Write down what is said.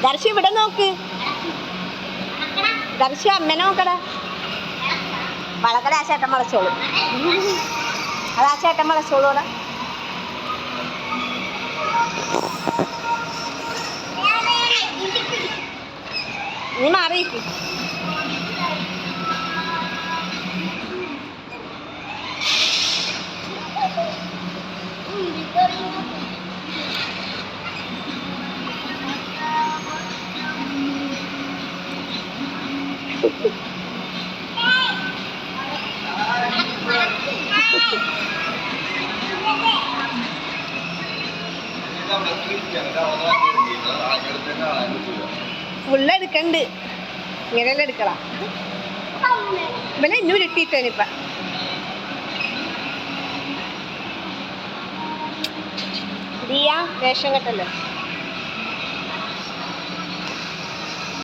ദർശി ഇവിടെ നോക്ക്. ദർശി അമ്മനെ നോക്കടാ. വളക്കട ആ ചേട്ടൻ വളച്ചോളൂ. അത് ആ ചേട്ടൻ വളച്ചോളൂടാ. നീ മാറിയിരിക്കും. ഫുള്ള് എടുക്കണ്ട്. ഇങ്ങനെയല്ല എടുക്കണം. ഇവനെ ഇന്നും ഇട്ടിട്ടേനിപ്പ. ദിയ വേഷം കെട്ടല്ലോ.